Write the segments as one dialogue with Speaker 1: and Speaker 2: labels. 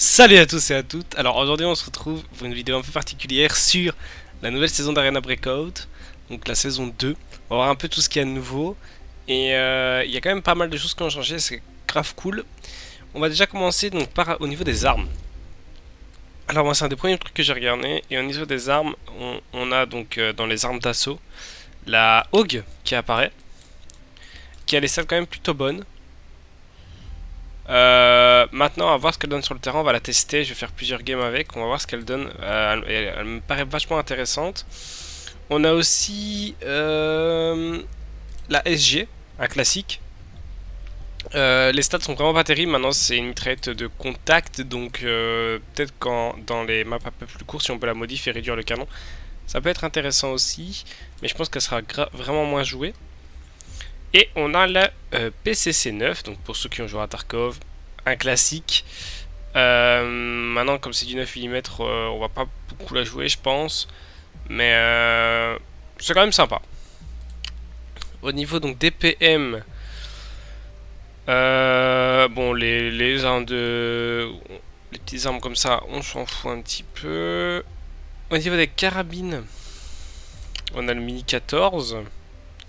Speaker 1: Salut à tous et à toutes. Alors aujourd'hui on se retrouve pour une vidéo un peu particulière sur la nouvelle saison d'Arena Breakout, donc la saison 2. On va voir un peu tout ce qu'il y a de nouveau. Et il y a quand même pas mal de choses qui ont changé, c'est grave cool. On va déjà commencer donc au niveau des armes. Alors moi c'est un des premiers trucs que j'ai regardé. Et au niveau des armes, on a donc dans les armes d'assaut la Hog qui apparaît, qui a des stats quand même plutôt bonnes. Maintenant, on va voir ce qu'elle donne sur le terrain. On va la tester. Je vais faire plusieurs games avec. On va voir ce qu'elle donne. Elle me paraît vachement intéressante. On a aussi la SG, un classique. Les stats sont vraiment pas terribles. Maintenant, c'est une mitraillette de contact. Donc, peut-être quand dans les maps un peu plus courtes, si on peut la modifier et réduire le canon, ça peut être intéressant aussi. Mais je pense qu'elle sera vraiment moins jouée. Et on a la PCC 9. Donc, pour ceux qui ont joué à Tarkov, un classique. Maintenant, comme c'est du 9 mm, on va pas beaucoup la jouer, je pense. Mais c'est quand même sympa. Au niveau donc DPM, bon, les armes de. Les petites armes comme ça, on s'en fout un petit peu. Au niveau des carabines, on a le Mini 14.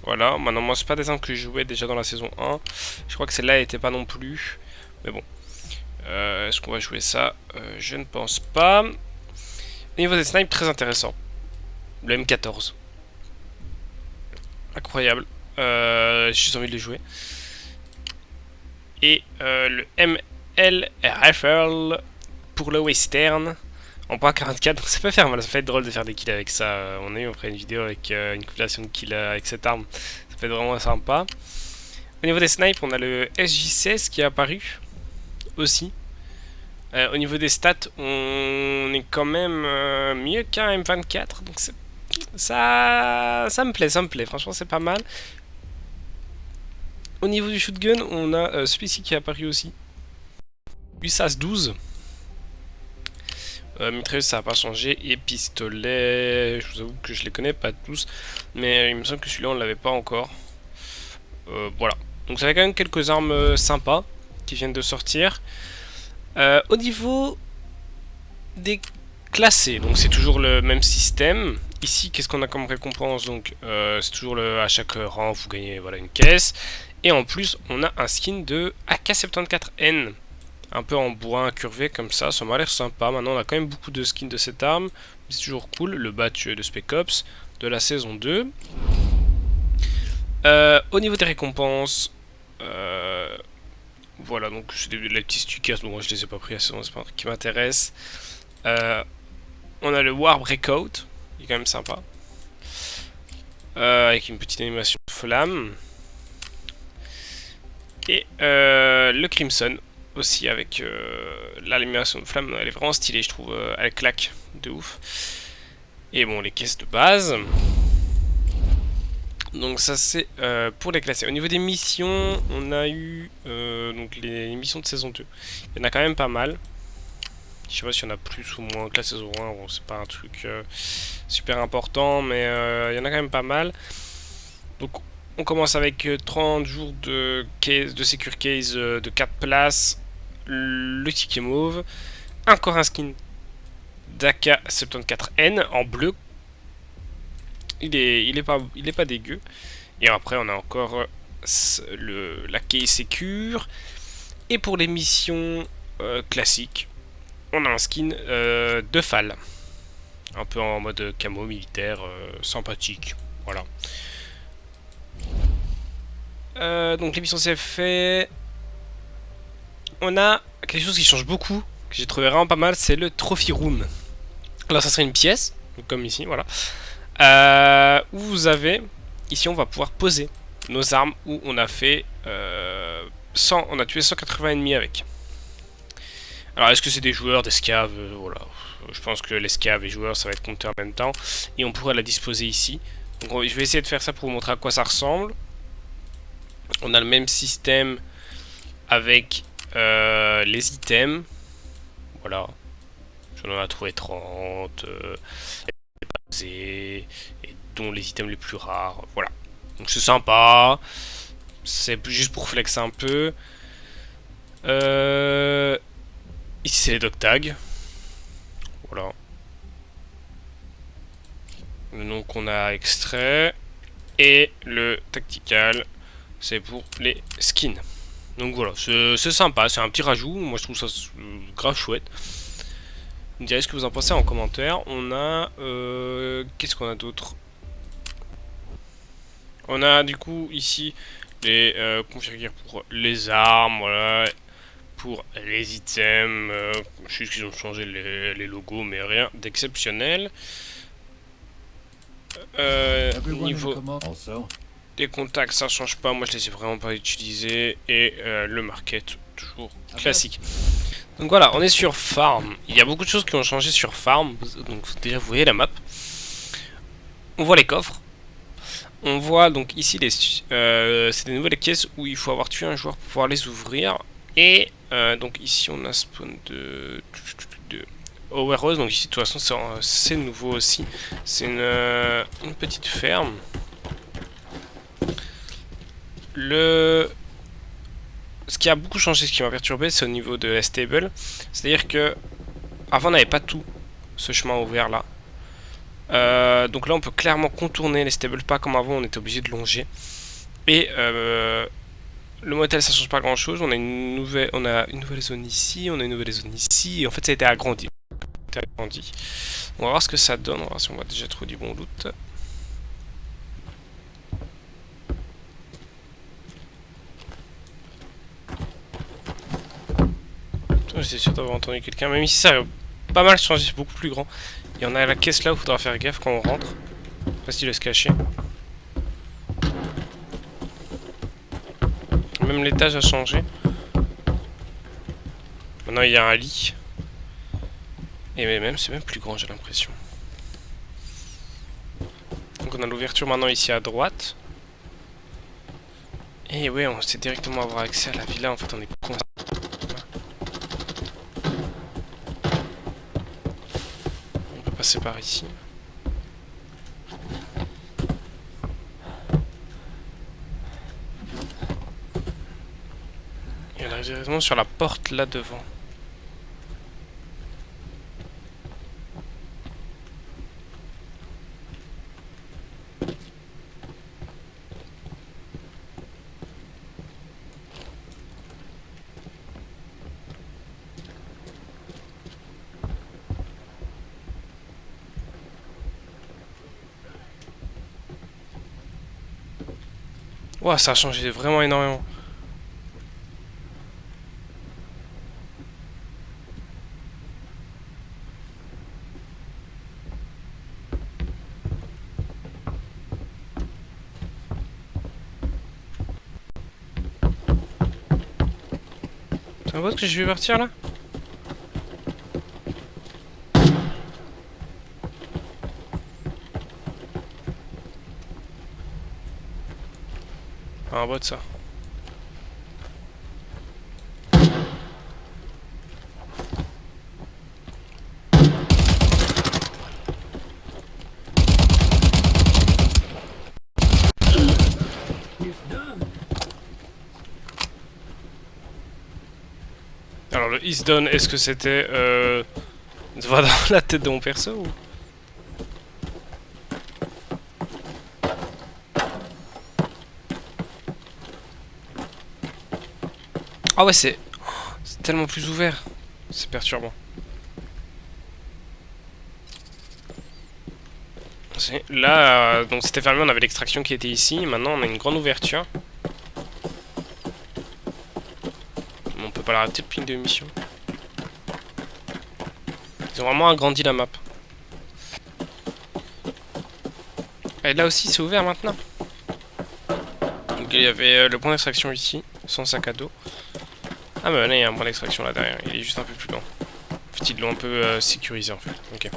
Speaker 1: Voilà, maintenant, moi, c'est pas des armes que je jouais déjà dans la saison 1. Je crois que celle-là, elle était pas non plus. Mais bon. Est-ce qu'on va jouer ça? Je ne pense pas. Au niveau des snipes, très intéressant. Le M14. Incroyable. J'ai juste envie de le jouer. Et le ML Rifle pour le western en point 44. Donc ça peut faire mal, ça peut être drôle de faire des kills avec ça. On a eu après une vidéo avec une compilation de kills avec cette arme. Ça peut être vraiment sympa. Au niveau des snipes, on a le SJ16 qui est apparu aussi. Au niveau des stats, on est quand même mieux qu'un M24. Donc ça me plaît, ça me plaît. Franchement, c'est pas mal. Au niveau du shotgun, on a celui-ci qui est apparu aussi. USAS 12. Mitrailleuse, ça n'a pas changé. Et pistolet, je vous avoue que je les connais pas tous. Mais il me semble que celui-là, on ne l'avait pas encore. Voilà. Donc ça fait quand même quelques armes sympas qui viennent de sortir. Au niveau des classés, donc c'est toujours le même système. Ici, qu'est-ce qu'on a comme récompense? Donc c'est toujours à chaque rang, vous gagnez voilà, une caisse. Et en plus, on a un skin de AK-74N. Un peu en bois incurvé comme ça m'a l'air sympa. Maintenant, on a quand même beaucoup de skins de cette arme. C'est toujours cool. Le badge de Spec Ops de la saison 2. Au niveau des récompenses, voilà, donc c'est les petits stickers. Bon, moi je les ai pas pris à la saison, c'est pas un truc qui m'intéresse. On a le War Breakout, il est quand même sympa. Avec une petite animation de flamme. Et le Crimson aussi avec l'animation de flamme, elle est vraiment stylée, je trouve. Elle claque de ouf. Et bon, les caisses de base. Donc ça c'est pour les classer. Au niveau des missions, on a eu donc les missions de saison 2. Il y en a quand même pas mal. Je sais pas s'il y en a plus ou moins que la saison 1. Bon, c'est pas un truc super important, mais il y en a quand même pas mal. Donc on commence avec 30 jours de Secure Case de 4 places. Le ticket mauve. Encore un skin d'AK-74N en bleu. Il est pas dégueu. Et après, on a encore la case secure. Et pour les missions classiques, on a un skin de Fall. Un peu en mode camo militaire, sympathique. Voilà. Donc les missions c'est fait. On a quelque chose qui change beaucoup, que j'ai trouvé vraiment pas mal, c'est le Trophy Room. Alors ça serait une pièce, comme ici, voilà. Où vous avez, ici on va pouvoir poser nos armes où on a fait 100, on a tué 180 ennemis avec. Alors est-ce que c'est des joueurs, des scavs, voilà. Je pense que les scavs et joueurs ça va être compté en même temps. Et on pourrait la disposer ici. Donc je vais essayer de faire ça pour vous montrer à quoi ça ressemble. On a le même système avec les items. Voilà. J'en ai trouvé 30. Et dont les items les plus rares. Voilà. Donc c'est sympa. C'est juste pour flexer un peu. Ici c'est les dog tags. Voilà. Le nom qu'on a extrait. Et le tactical, c'est pour les skins. Donc voilà, c'est sympa, c'est un petit rajout. Moi je trouve ça grave chouette. Vous me direz ce que vous en pensez en commentaire. On a... qu'est-ce qu'on a d'autre? On a du coup ici les configures pour les armes, voilà. Pour les items, juste qu'ils ont changé les logos, mais rien d'exceptionnel. Niveau des contacts, ça change pas. Moi, je les ai vraiment pas utilisés. Et le market, toujours classique. Donc voilà, on est sur Farm. Il y a beaucoup de choses qui ont changé sur Farm. Donc déjà, vous voyez la map. On voit les coffres. On voit donc ici c'est des nouvelles caisses où il faut avoir tué un joueur pour pouvoir les ouvrir. Et donc ici on a spawn de Overrose, donc ici de toute façon c'est nouveau aussi. C'est une petite ferme. Ce qui a beaucoup changé, ce qui m'a perturbé, c'est au niveau de Stable. C'est-à-dire que avant on n'avait pas tout ce chemin ouvert là. Donc là on peut clairement contourner les stables, pas comme avant on était obligé de longer. Et le motel ça change pas grand chose, on a une nouvelle zone ici, on a une nouvelle zone ici, et en fait ça a été agrandi. On va voir ce que ça donne, on va voir si on va déjà trouver du bon loot. J'étais sûr d'avoir entendu quelqu'un, même ici ça a pas mal changé, c'est beaucoup plus grand. Et on a la caisse là où il faudra faire gaffe quand on rentre. Facile de se cacher. Même l'étage a changé. Maintenant il y a un lit. Et même c'est même plus grand, j'ai l'impression. Donc on a l'ouverture maintenant ici à droite. Et ouais, on sait directement avoir accès à la villa, en fait on est con. On peut passer par ici. Et on arrive directement sur la porte là devant. Ouah, ça a changé vraiment énormément. Tu vois que je vais partir là? Ah, un bot ça. Alors le is done, est-ce que c'était va dans la tête de mon perso ou... Ah ouais, c'est tellement plus ouvert. C'est perturbant. Là, donc c'était fermé, on avait l'extraction qui était ici. Maintenant, on a une grande ouverture. Mais on peut pas l'arrêter depuis une demi-mission. Ils ont vraiment agrandi la map. Et là aussi, c'est ouvert maintenant. Donc il y avait le point d'extraction ici, son sac à dos. Ah mais là il y a un point d'extraction là derrière, il est juste un peu plus lent. En fait ils l'ont un peu sécurisé en fait. Ok.